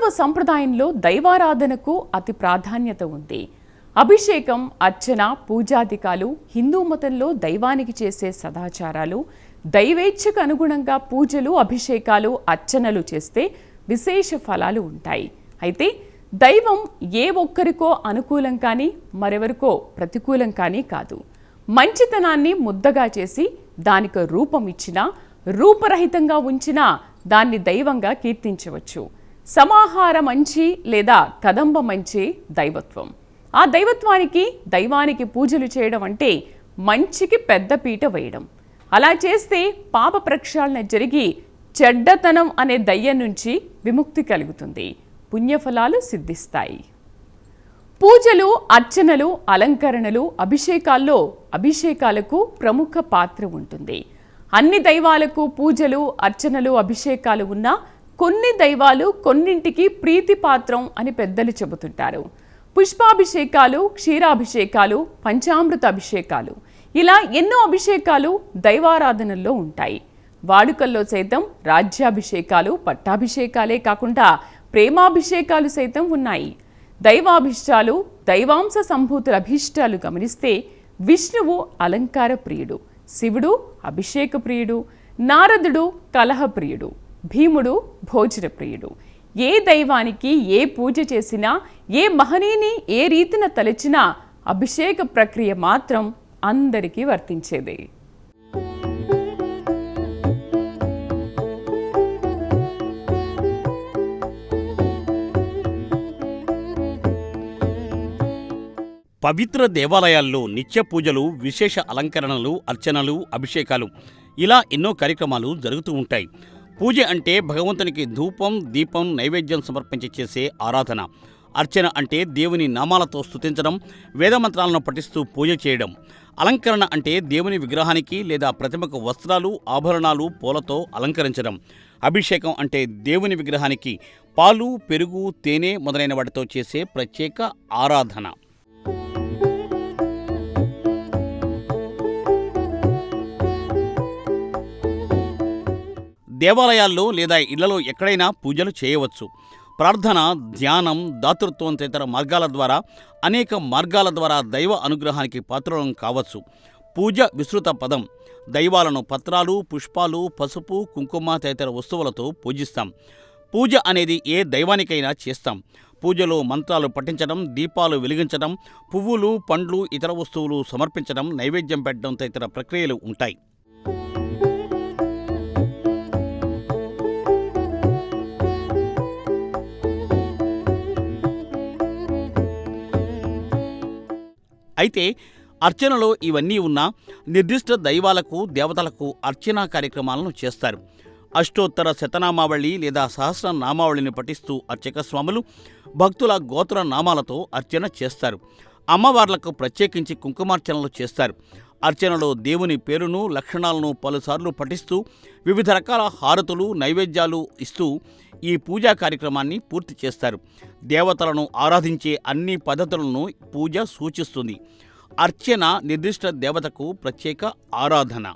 హైందవ సంప్రదాయంలో దైవారాధనకు అతి ప్రాధాన్యత ఉంది. అభిషేకం, అర్చన, పూజాధికాలు హిందూ మతంలో దైవానికి చేసే సదాచారాలు. దైవేచ్ఛకు అనుగుణంగా పూజలు, అభిషేకాలు, అర్చనలు చేస్తే విశేష ఫలాలు ఉంటాయి. అయితే దైవం ఏ ఒక్కరికో అనుకూలం కానీ మరెవరికో ప్రతికూలం కానీ కాదు. మంచితనాన్ని ముద్దగా చేసి దానికి రూపం ఇచ్చినా, రూపరహితంగా ఉంచినా దాన్ని దైవంగా కీర్తించవచ్చు. సమాహార మంచి లేదా కదంబ మంచి దైవత్వం. ఆ దైవానికి పూజలు చేయడం అంటే మంచికి పెద్దపీట వేయడం. అలా చేస్తే పాప ప్రక్షాళన జరిగి చెడ్డతనం అనే దయ్యం నుంచి విముక్తి కలుగుతుంది, పుణ్యఫలాలు సిద్ధిస్తాయి. పూజలు, అర్చనలు, అలంకరణలు, అభిషేకాలకు ప్రముఖ పాత్ర ఉంటుంది. అన్ని దైవాలకు పూజలు, అర్చనలు, అభిషేకాలు ఉన్నా కొన్ని దైవాలు కొన్నింటికి ప్రీతిపాత్రం అని పెద్దలు చెబుతుంటారు. పుష్పాభిషేకాలు, క్షీరాభిషేకాలు, పంచామృత అభిషేకాలు, ఇలా ఎన్నో అభిషేకాలు దైవారాధనల్లో ఉంటాయి. వాడుకల్లో సైతం రాజ్యాభిషేకాలు, పట్టాభిషేకాలే కాకుండా ప్రేమాభిషేకాలు సైతం ఉన్నాయి. దైవాభిష్టాలు, దైవాంశ సంభూతుల అభీష్టాలు గమనిస్తే విష్ణువు అలంకార ప్రియుడు, శివుడు అభిషేక ప్రియుడు, నారదుడు కలహ ప్రియుడు, భీముడు భోజన ప్రియుడు. ఏ దైవానికి ఏ పూజ చేసినా, ఏ మహనీయుని ఏ రీతిన తలచినా అభిషేక ప్రక్రియ మాత్రం అందరికీ వర్తించేదే. పవిత్ర దేవాలయాల్లో నిత్య పూజలు, విశేష అలంకరణలు, అర్చనలు, అభిషేకాలు ఇలా ఎన్నో కార్యక్రమాలు జరుగుతూ ఉంటాయి. పూజ అంటే భగవంతునికి ధూపం, దీపం, నైవేద్యం సమర్పించి చేసే ఆరాధన. అర్చన అంటే దేవుని నామాలతో స్తుతించడం, వేదమంత్రాలను పఠిస్తూ పూజ చేయడం. అలంకరణ అంటే దేవుని విగ్రహానికి లేదా ప్రతిమకు వస్త్రాలు, ఆభరణాలు, పూలతో అలంకరించడం. అభిషేకం అంటే దేవుని విగ్రహానికి పాలు, పెరుగు, తేనె మొదలైన వాటితో చేసే ప్రత్యేక ఆరాధన. దేవాలయాల్లో లేదా ఇళ్లలో ఎక్కడైనా పూజలు చేయవచ్చు. ప్రార్థన, ధ్యానం, దాతృత్వం తదితర మార్గాల ద్వారా, అనేక మార్గాల ద్వారా దైవ అనుగ్రహానికి పాత్రలం కావచ్చు. పూజ విస్తృత పదం. దైవాలను పత్రాలు, పుష్పాలు, పసుపు, కుంకుమ తదితర వస్తువులతో పూజిస్తాం. పూజ అనేది ఏ దైవానికైనా చేస్తాం. పూజలో మంత్రాలు పఠించడం, దీపాలు వెలిగించడం, పువ్వులు, పండ్లు, ఇతర వస్తువులు సమర్పించడం, నైవేద్యం పెట్టడం తదితర ప్రక్రియలు ఉంటాయి. అయితే అర్చనలో ఇవన్నీ ఉన్నా నిర్దిష్ట దైవాలకు, దేవతలకు అర్చనా కార్యక్రమాలను చేస్తారు. అష్టోత్తర శతనామావళి లేదా సహస్రనామావళిని పఠిస్తూ అర్చక స్వాములు భక్తుల గోత్ర నామాలతో అర్చన చేస్తారు. అమ్మవార్లకు ప్రత్యేకించి కుంకుమార్చనలు చేస్తారు. అర్చనలో దేవుని పేరును, లక్షణాలను పలుసార్లు పఠిస్తూ వివిధ రకాల హారతులు, నైవేద్యాలు ఇస్తూ ఈ పూజా కార్యక్రమాన్ని పూర్తి చేస్తారు. దేవతలను ఆరాధించే అన్ని పద్ధతులను పూజ సూచిస్తుంది. అర్చన నిర్దిష్ట దేవతకు ప్రత్యేక ఆరాధన.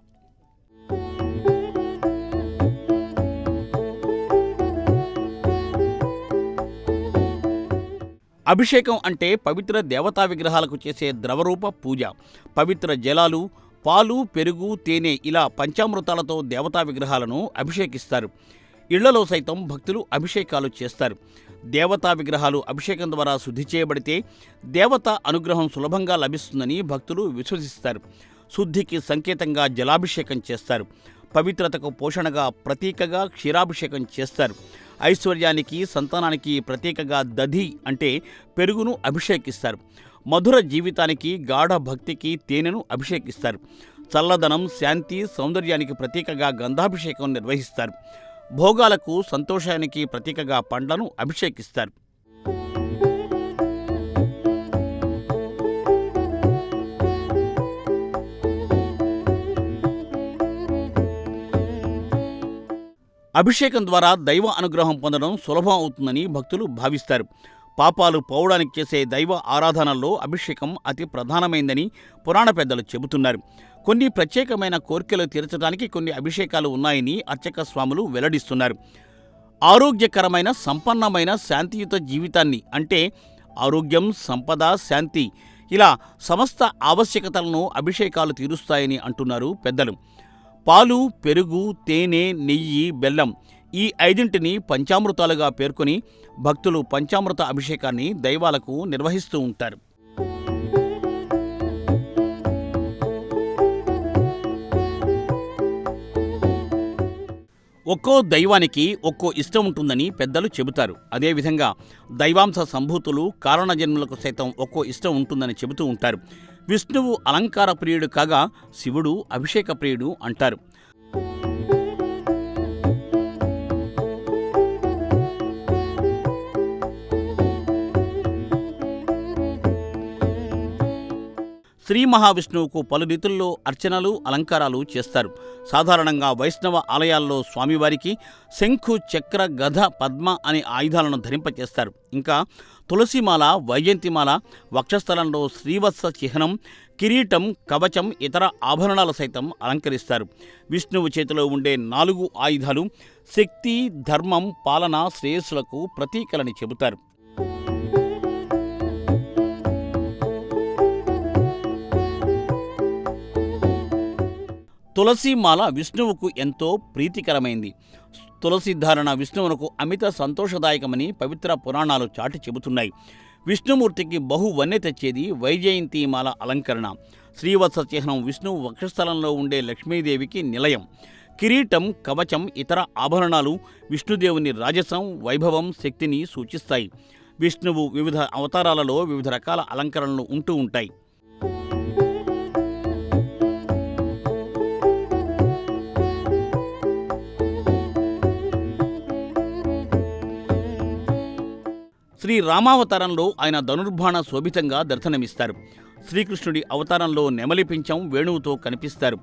అభిషేకం అంటే పవిత్ర దేవతా విగ్రహాలకు చేసే ద్రవరూప పూజ. పవిత్ర జలాలు, పాలు, పెరుగు, తేనె ఇలా పంచామృతాలతో దేవతా విగ్రహాలను అభిషేకిస్తారు. ఇళ్లలో సైతం భక్తులు అభిషేకాలు చేస్తారు. దేవతా విగ్రహాలు అభిషేకం ద్వారా శుద్ధి చేయబడితే దేవతా అనుగ్రహం సులభంగా లభిస్తుందని భక్తులు విశ్వసిస్తారు. శుద్ధికి సంకేతంగా జలాభిషేకం చేస్తారు. పవిత్రతకు పోషణగా ప్రతీకగా క్షీరాభిషేకం చేస్తారు. ఐశ్వర్యానికి, సంతానానికి ప్రతీకగా దధి అంటే పెరుగును అభిషేకిస్తారు. మధుర జీవితానికి, గాఢ భక్తికి తేనెను అభిషేకిస్తారు. చల్లదనం, శాంతి, సౌందర్యానికి ప్రతీకగా గంధాభిషేకం నిర్వహిస్తారు. భోగాలకు, సంతోషానికి ప్రతీకగా పండ్లను అభిషేకిస్తారు. అభిషేకం ద్వారా దైవ అనుగ్రహం పొందడం సులభం అవుతుందని భక్తులు భావిస్తారు. పాపాలు పోవడానికి చేసే దైవ ఆరాధనల్లో అభిషేకం అతి ప్రధానమైందని పురాణ పెద్దలు చెబుతున్నారు. కొన్ని ప్రత్యేకమైన కోరికలు తీర్చడానికి కొన్ని అభిషేకాలు ఉన్నాయని అర్చక స్వాములు వెల్లడిస్తున్నారు. ఆరోగ్యకరమైన సంపన్నమైన శాంతియుత జీవితాన్ని అంటే ఆరోగ్యం, సంపద, శాంతి ఇలా సమస్త ఆవశ్యకతలను అభిషేకాలు తీరుస్తాయని అంటున్నారు పెద్దలు. పాలు, పెరుగు, తేనె, నెయ్యి, బెల్లం ఈ 5ంటిని పంచామృతాలుగా పేర్కొని భక్తులు పంచామృత అభిషేకాన్ని దైవాలకు నిర్వహిస్తూ ఉంటారు. ఒక్కో దైవానికి ఒక్కో ఇష్టం ఉంటుందని పెద్దలు చెబుతారు. అదేవిధంగా దైవాంశ సంభూతులు కారణజన్ములకు సైతం ఒక్కో ఇష్టం ఉంటుందని చెబుతూ ఉంటారు. విష్ణువు అలంకార ప్రియుడు కాగా శివుడు అభిషేక ప్రియుడు అంటారు. శ్రీ మహావిష్ణువుకు పలు రీతుల్లో అర్చనలు, అలంకారాలు చేస్తారు. సాధారణంగా వైష్ణవ ఆలయాల్లో స్వామివారికి శంఖు, చక్ర, గద, పద్మ అనే ఆయుధాలను ధరింపచేస్తారు. ఇంకా తులసిమాల, వైజయంతిమాల, వక్షస్థలంలో శ్రీవత్స చిహ్నం, కిరీటం, కవచం, ఇతర ఆభరణాలు సైతం అలంకరిస్తారు. విష్ణువు చేతిలో ఉండే 4 ఆయుధాలు శక్తి, ధర్మం, పాలన, శ్రేయస్సులకు ప్రతీకలని చెబుతారు. తులసిమాల విష్ణువుకు ఎంతో ప్రీతికరమైంది. తులసి ధారణ విష్ణువునకు అమిత సంతోషదాయకమని పవిత్ర పురాణాలు చాటి చెబుతున్నాయి. విష్ణుమూర్తికి బహువన్నె తెచ్చేది వైజయంతిమాల అలంకరణ. శ్రీవత్స చిహ్నం విష్ణువు వక్షస్థలంలో ఉండే లక్ష్మీదేవికి నిలయం. కిరీటం, కవచం, ఇతర ఆభరణాలు విష్ణుదేవుని రాజసం, వైభవం, శక్తిని సూచిస్తాయి. విష్ణువు వివిధ అవతారాలలో వివిధ రకాల అలంకరణలు ఉంటూ ఉంటాయి. శ్రీ రామావతారంలో ఆయన ధనుర్బాణ శోభితంగా దర్శనమిస్తారు. శ్రీకృష్ణుడి అవతారంలో నెమలి పింఛం, వేణువుతో కనిపిస్తారు.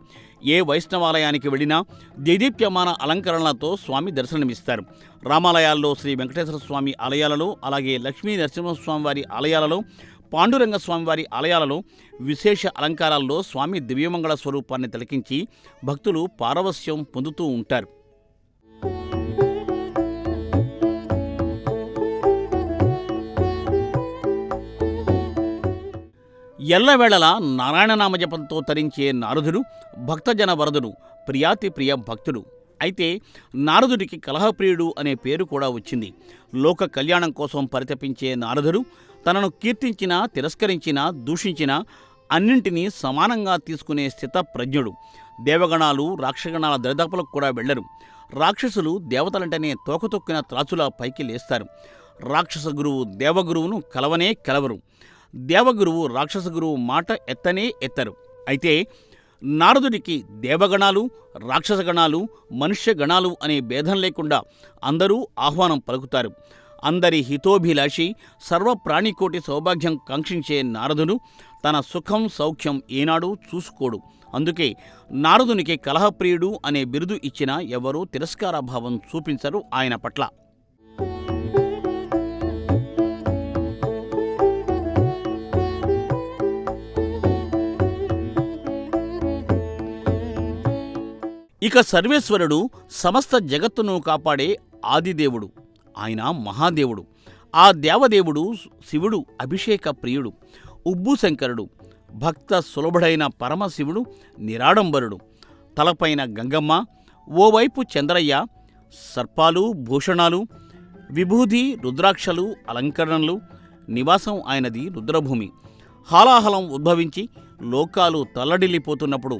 ఏ వైష్ణవాలయానికి వెళ్ళినా దేదీప్యమాన అలంకరణలతో స్వామి దర్శనమిస్తారు. రామాలయాల్లో శ్రీ వెంకటేశ్వర స్వామి ఆలయాలలో, అలాగే లక్ష్మీ నరసింహస్వామి వారి ఆలయాలలో, పాండురంగ స్వామివారి ఆలయాలలో విశేష అలంకారాల్లో స్వామి దివ్యమంగళ స్వరూపాన్ని తిలకించి భక్తులు పారవస్యం పొందుతూ ఉంటారు. ఎల్లవేళలా నారాయణనామజపంతో తరించే నారదుడు భక్తజన వరదుడు, ప్రియాతి ప్రియ భక్తుడు. అయితే నారదుడికి కలహప్రియుడు అనే పేరు కూడా వచ్చింది. లోక కళ్యాణం కోసం పరితపించే నారదుడు తనను కీర్తించినా, తిరస్కరించినా, దూషించినా అన్నింటినీ సమానంగా తీసుకునే స్థితప్రజ్ఞుడు. దేవగణాలు, రాక్షగణాల దరిదాపులకు కూడా వెళ్లరు. రాక్షసులు దేవతలంటేనే తోకతొక్కిన త్రాచులా పైకి లేస్తారు. రాక్షస గురువు దేవగురువును కలవనే కలవరు. దేవగురువు రాక్షస గురువు మాట ఎత్తనే ఎత్తరు. అయితే నారదుడికి దేవగణాలు, రాక్షసగణాలు, మనుష్యగణాలు అనే భేదం లేకుండా అందరూ ఆహ్వానం పలుకుతారు. అందరి హితోభిలాషి, సర్వప్రాణికోటి సౌభాగ్యం కాంక్షించే నారదుడు తన సుఖం, సౌఖ్యం ఏనాడూ చూసుకోడు. అందుకే నారదునికి కలహప్రియుడు అనే బిరుదు ఇచ్చినా ఎవరూ తిరస్కారభావం చూపించరు ఆయన పట్ల. ఇక సర్వేశ్వరుడు సమస్త జగత్తును కాపాడే ఆదిదేవుడు. ఆయన మహాదేవుడు. ఆ దేవదేవుడు శివుడు అభిషేక ప్రియుడు, ఉబ్బుశంకరుడు. భక్త సులభుడైన పరమశివుడు నిరాడంబరుడు. తలపైన గంగమ్మ, ఓవైపు చంద్రయ్య, సర్పాలు, భూషణాలు, విభూది, రుద్రాక్షలు, అలంకరణలు. నివాసం ఆయనది రుద్రభూమి. హాలాహలం ఉద్భవించి లోకాలు తల్లడిల్లిపోతున్నప్పుడు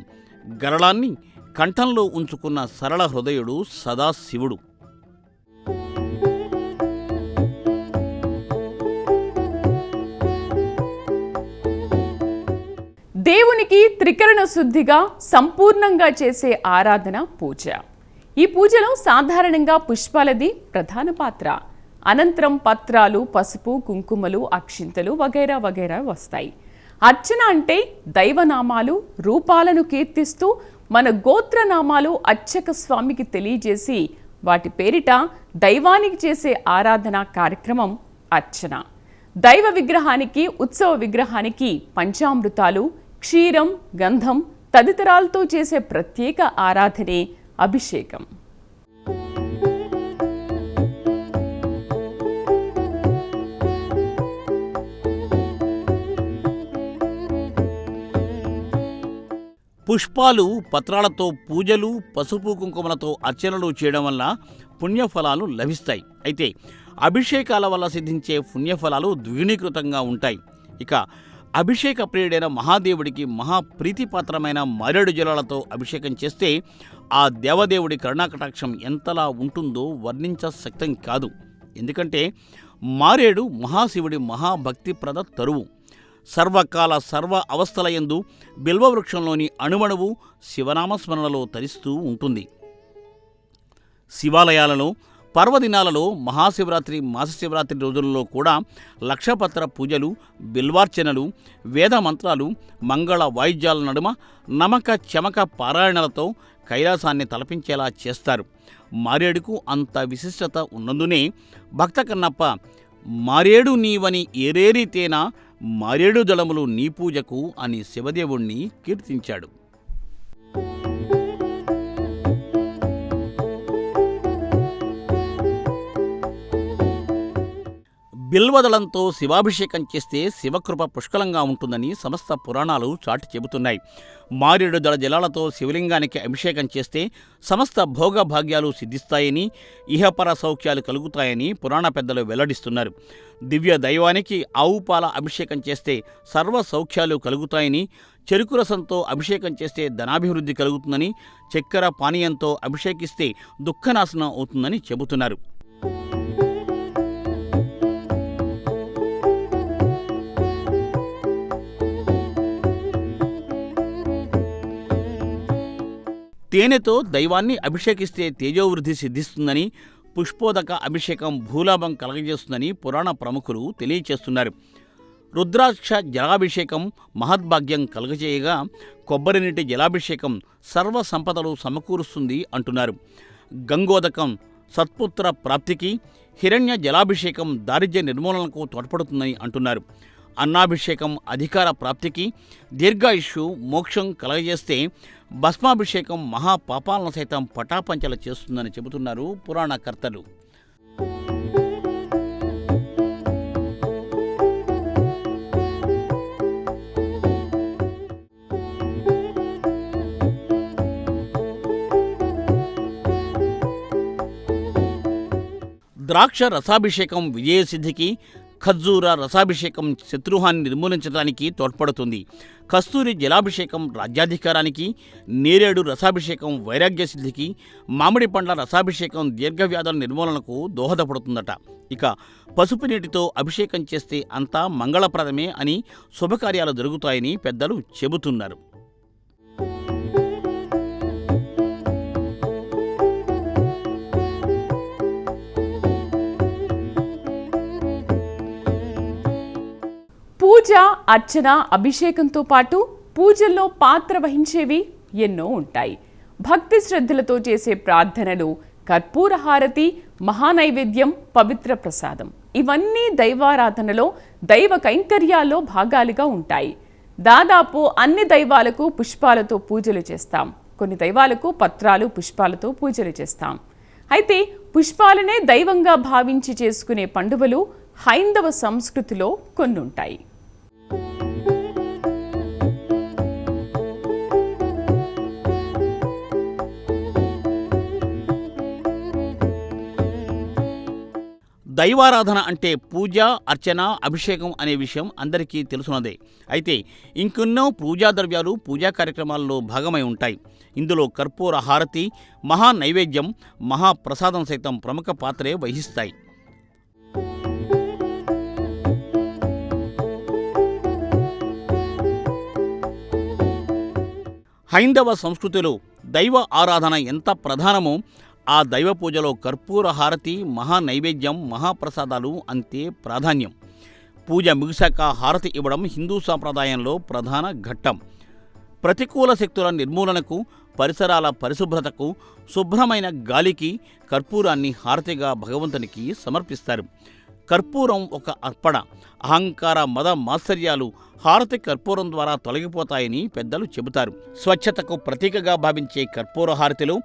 గరళాన్ని కంఠంలో ఉంచుకున్న సరళ హృదయుడు సదాశివుడు. దేవునికి త్రికరణ శుద్ధిగా సంపూర్ణంగా చేసే ఆరాధన పూజ. ఈ పూజలో సాధారణంగా పుష్పాలది ప్రధాన పాత్ర. అనంతరం పత్రాలు, పసుపు, కుంకుమలు, అక్షింతలు వగైరా వగైరా వస్తాయి. అర్చన అంటే దైవనామాలు, రూపాలను కీర్తిస్తూ మన గోత్రనామాలు అర్చక స్వామికి తెలియజేసి వాటి పేరిట దైవానికి చేసే ఆరాధన కార్యక్రమం అర్చన. దైవ విగ్రహానికి, ఉత్సవ విగ్రహానికి పంచామృతాలు, క్షీరం, గంధం తదితరాలతో చేసే ప్రత్యేక ఆరాధనే అభిషేకం. పుష్పాలు పత్రాలతో పూజలు పసుపు కుంకుమలతో అర్చనలు చేయడం వల్ల పుణ్యఫలాలు లభిస్తాయి. అయితే అభిషేకాల వల్ల సిద్ధించే పుణ్యఫలాలు ద్విగుణీకృతంగా ఉంటాయి. ఇక అభిషేక ప్రియుడైన మహాదేవుడికి మహాప్రీతిపాత్రమైన మారేడు జలాలతో అభిషేకం చేస్తే ఆ దేవదేవుడి కరుణాకటాక్షం ఎంతలా ఉంటుందో వర్ణించశక్తం కాదు. ఎందుకంటే మారేడు మహాశివుడి మహాభక్తిప్రద తరువు. సర్వకాల సర్వ అవస్థలయందు బిల్వవృక్షంలోని అణువణువు శివనామస్మరణలో తరిస్తూ ఉంటుంది. శివాలయాలలో పర్వదినాలలో మహాశివరాత్రి మాసశివరాత్రి రోజులలో కూడా లక్షపత్ర పూజలు, బిల్వార్చనలు, వేద మంత్రాలు, మంగళ వాయిద్యాల నడుమ నమక చమక పారాయణలతో కైలాసాన్ని తలపించేలా చేస్తారు. మారేడుకు అంత విశిష్టత ఉన్నందునే భక్త కన్నప్ప మారేడు నీవని ఏరేరితేనా మారేడు దళములు నీ పూజకు అని శివదేవుణ్ణి కీర్తించాడు. బిల్వదళంతో శివాభిషేకం చేస్తే శివకృప పుష్కలంగా ఉంటుందని సమస్త పురాణాలు చాటి చెబుతున్నాయి. మారేడు దళ జలాలతో శివలింగానికి అభిషేకం చేస్తే సమస్త భోగభాగ్యాలు సిద్ధిస్తాయని, ఇహపర సౌఖ్యాలు కలుగుతాయని పురాణ పెద్దలు వెల్లడిస్తున్నారు. దివ్య దైవానికి ఆవు పాల అభిషేకం చేస్తే సర్వ సౌఖ్యాలు కలుగుతాయని, చెరుకు రసంతో అభిషేకం చేస్తే ధనాభివృద్ధి కలుగుతుందని, చక్కెర పానీయంతో అభిషేకిస్తే దుఃఖనాశనం అవుతుందని చెబుతున్నారు. తేనెతో దైవాన్ని అభిషేకిస్తే తేజోవృద్ధి సిద్ధిస్తుందని, పుష్పోదక అభిషేకం భూలాభం కలగజేస్తుందని పురాణ ప్రముఖులు తెలియచేస్తున్నారు. రుద్రాక్ష జలాభిషేకం మహద్భాగ్యం కలుగజేయగా, కొబ్బరి నీటి జలాభిషేకం సర్వ సంపదలు సమకూరుస్తుంది అంటున్నారు. గంగోదకం సత్పుత్ర ప్రాప్తికి, హిరణ్య జలాభిషేకం దారిద్ర్య నిర్మూలనకు తోడ్పడుతుందని అంటున్నారు. అన్నాభిషేకం అధికార ప్రాప్తికి, దీర్ఘాయుష్షు మోక్షం కలగజేస్తే భస్మాభిషేకం మహాపాపాలను సైతం పటాపంచలు చేస్తుందని చెబుతున్నారు పురాణకర్తలు. ద్రాక్ష రసాభిషేకం విజయసిద్ధికి, ఖర్జూర రసాభిషేకం శత్రుహాన్ని నిర్మూలించడానికి తోడ్పడుతుంది. కస్తూరి జలాభిషేకం రాజ్యాధికారానికి, నేరేడు రసాభిషేకం వైరాగ్య సిద్ధికి, మామిడి పండ్ల రసాభిషేకం దీర్ఘవ్యాధుల నిర్మూలనకు దోహదపడుతుందట. ఇక పసుపు నీటితో అభిషేకం చేస్తే అంతా మంగళప్రదమే అని, శుభకార్యాలు జరుగుతాయని పెద్దలు చెబుతున్నారు. పూజ, అర్చన, అభిషేకంతో పాటు పూజల్లో పాత్ర వహించేవి ఎన్నో ఉంటాయి. భక్తి శ్రద్ధలతో చేసే ప్రార్థనలు, కర్పూర హారతి, మహానైవేద్యం, పవిత్ర ప్రసాదం ఇవన్నీ దైవారాధనలో, దైవ కైంకర్యాల్లో భాగాలుగా ఉంటాయి. దాదాపు అన్ని దైవాలకు పుష్పాలతో పూజలు చేస్తాం. కొన్ని దైవాలకు పత్రాలు, పుష్పాలతో పూజలు చేస్తాం. అయితే పుష్పాలనే దైవంగా భావించి చేసుకునే పండుగలు హైందవ సంస్కృతిలో కొన్నుంటాయి. దైవారాధన అంటే పూజ, అర్చన, అభిషేకం అనే విషయం అందరికీ తెలుసున్నదే. అయితే ఇంకెన్నో పూజా ద్రవ్యాలు పూజా కార్యక్రమాల్లో భాగమై ఉంటాయి. ఇందులో కర్పూర హారతి, మహా నైవేద్యం, మహాప్రసాదం సైతం ప్రముఖ పాత్రే వహిస్తాయి. హైందవ సంస్కృతిలో దైవ ఆరాధన ఎంత ప్రధానమో ఆ దైవ పూజలో కర్పూర హారతి, మహా నైవేద్యం, మహాప్రసాదాలు అంతే ప్రాధాన్యం. పూజ ముగిశాక హారతి ఇవ్వడం హిందూ సాంప్రదాయంలో ప్రధాన ఘట్టం. ప్రతికూల శక్తుల నిర్మూలనకు, పరిసరాల పరిశుభ్రతకు, శుభ్రమైన గాలికి కర్పూరాన్ని హారతిగా భగవంతునికి సమర్పిస్తారు. కర్పూరం ఒక అర్పణ. అహంకార, మద, మాత్సర్యాలు హారతి కర్పూరం ద్వారా తొలగిపోతాయని పెద్దలు చెబుతారు. స్వచ్ఛతకు ప్రతీకగా భావించే కర్పూర హారతిలో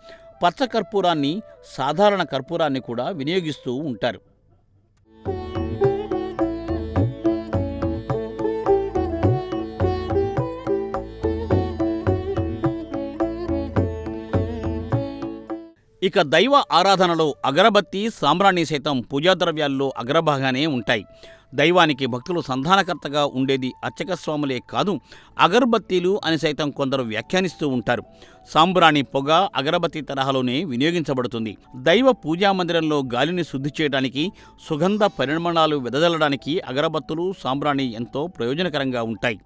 పచ్చ కర్పూరాన్ని, సాధారణ కర్పూరాన్ని కూడా వినియోగిస్తూ ఉంటారు. ఇక దైవ ఆరాధనలో అగరబత్తి, సాంబ్రాణి సైతం పూజా ద్రవ్యాల్లో అగ్రభాగానే ఉంటాయి. దైవానికి భక్తులు సంధానకర్తగా ఉండేది అర్చక స్వాములే కాదు, అగరబత్తీలు అని సైతం కొందరు వ్యాఖ్యానిస్తూ ఉంటారు. సాంబ్రాణి పొగ అగరబత్తి తరహాలోనే వినియోగించబడుతుంది. దైవ పూజా మందిరంలో గాలిని శుద్ధి చేయడానికి, సుగంధ పరిమళాలు వెదజల్లడానికి అగరబత్తులు, సాంబ్రాణి ఎంతో ప్రయోజనకరంగా ఉంటాయి.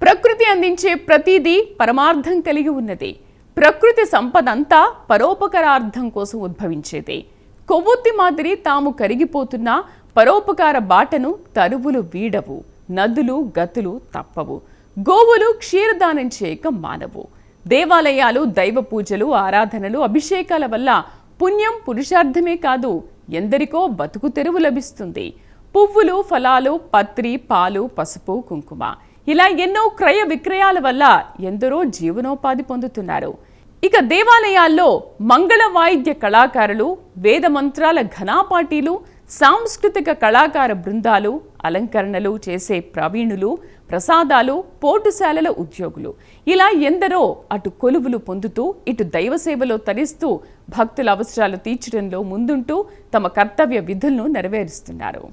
ప్రకృతి అందించే ప్రతిదీ పరమార్థం కలిగి ఉన్నది. ప్రకృతి సంపదంతా పరోపకారార్థం కోసం ఉద్భవించేదే. కొవ్వొత్తి మాదిరి తాము కరిగిపోతున్న పరోపకార బాటను తరువులు వీడవు, నదులు గతులు తప్పవు, గోవులు క్షీరదానం చేయక మానవు. దేవాలయాలు, దైవ పూజలు, ఆరాధనలు, అభిషేకాల వల్ల పుణ్యం, పురుషార్థమే కాదు, ఎందరికో బతుకు తెరువు లభిస్తుంది. పువ్వులు, ఫలాలు, పత్రి, పాలు, పసుపు, కుంకుమ ఇలా ఎన్నో క్రయ విక్రయాల వల్ల ఎందరో జీవనోపాధి పొందుతున్నారు. ఇక దేవాలయాల్లో మంగళ వాయిద్య కళాకారులు, వేద మంత్రాల ఘనాపాటీలు, సాంస్కృతిక కళాకార బృందాలు, అలంకరణలు చేసే ప్రవీణులు, ప్రసాదాలు, పోటుశాలల ఉద్యోగులు ఇలా ఎందరో అటు కొలువులు పొందుతూ, ఇటు దైవ సేవలో తరిస్తూ, భక్తుల అవసరాలు తీర్చడంలో ముందుంటూ తమ కర్తవ్య విధులను నెరవేరుస్తున్నారు.